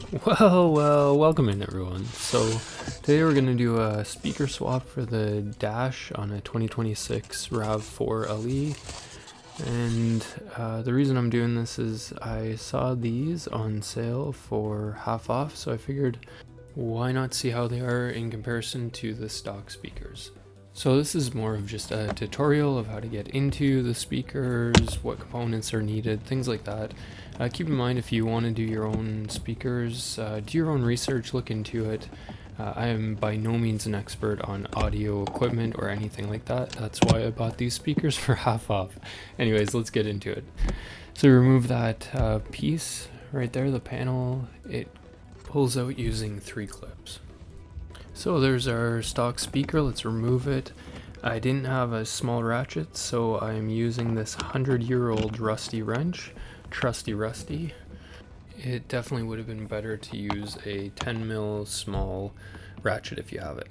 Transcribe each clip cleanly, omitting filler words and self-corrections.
Well, welcome in everyone. So today we're going to do a speaker swap for the dash on a 2026 RAV4 LE. And the reason I'm doing this is I saw these on sale for half off, so I figured why not see how they are in comparison to the stock speakers. So this is more of just a tutorial of how to get into the speakers, what components are needed, things like that. Keep in mind, if you want to do your own speakers, do your own research, look into it. I am by no means an expert on audio equipment or anything like that. That's why I bought these speakers for half off. Anyways, let's get into it. So remove that piece right there, the panel. It pulls out using 3 clips. So there's our stock speaker, let's remove it. I didn't have a small ratchet, so I'm using this 100-year-old rusty wrench, trusty rusty. It definitely would have been better to use a 10mm small ratchet if you have it.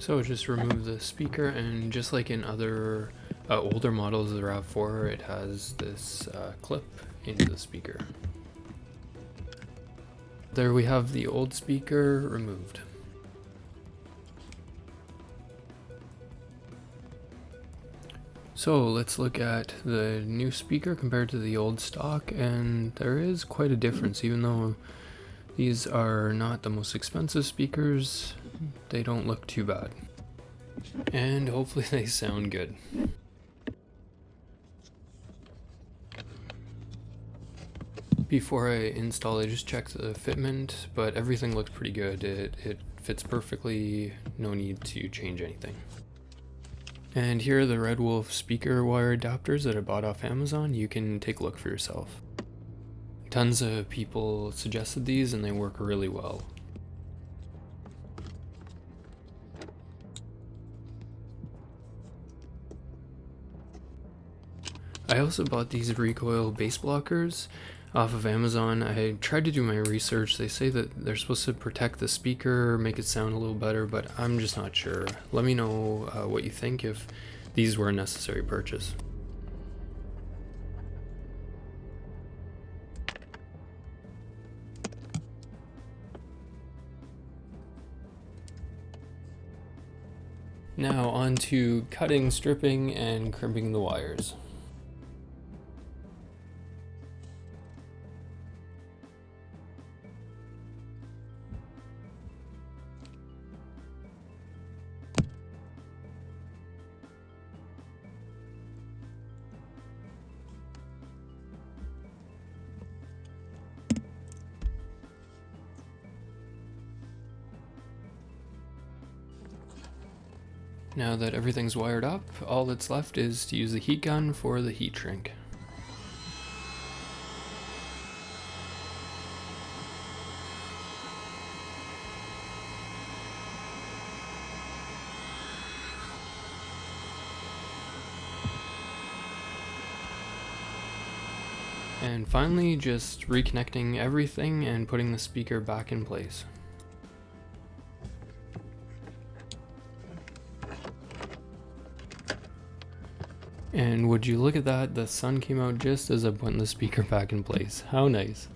So just remove the speaker, and just like in other older models of the RAV4, it has this clip into the speaker. There we have the old speaker removed. So let's look at the new speaker compared to the old stock, and there is quite a difference. Even though these are not the most expensive speakers, they don't look too bad. And hopefully they sound good. Before I install, I just checked the fitment, but everything looks pretty good. It fits perfectly, no need to change anything. And here are the Red Wolf speaker wire adapters that I bought off Amazon. You can take a look for yourself. Tons of people suggested these and they work really well. I also bought these recoil bass blockers off of Amazon. I tried to do my research. They say that they're supposed to protect the speaker, make it sound a little better, but I'm just not sure. Let me know what you think, if these were a necessary purchase. Now on to cutting, stripping, and crimping the wires. Now that everything's wired up, all that's left is to use the heat gun for the heat shrink. And finally, just reconnecting everything and putting the speaker back in place. And would you look at that, the sun came out just as I put the speaker back in place. How nice.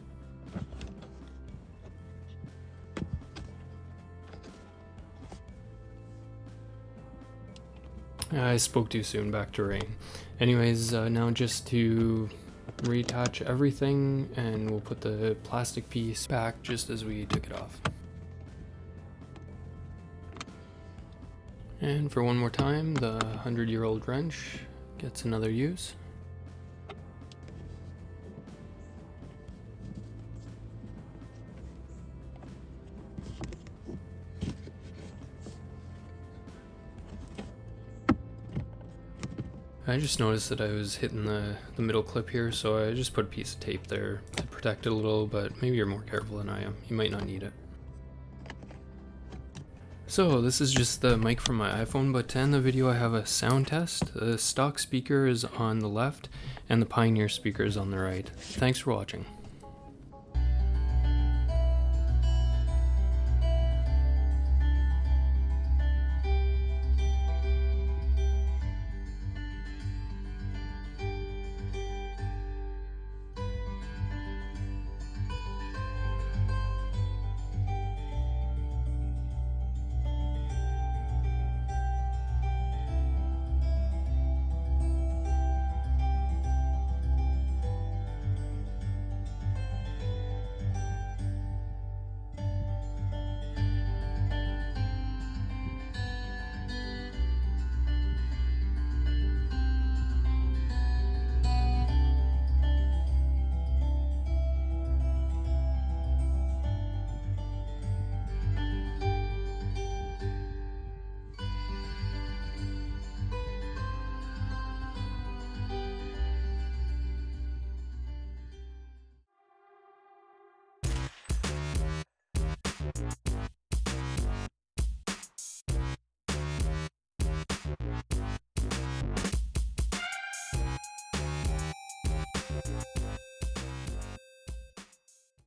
I spoke too soon, back to rain. Anyways, now just to reattach everything, and we'll put the plastic piece back just as we took it off. And for one more time, the 100-year-old wrench gets another use. I just noticed that I was hitting the middle clip here, so I just put a piece of tape there to protect it a little, but maybe you're more careful than I am. You might not need it. So this is just the mic from my iPhone, but to end the video I have a sound test. The stock speaker is on the left and the Pioneer speaker is on the right. Thanks for watching.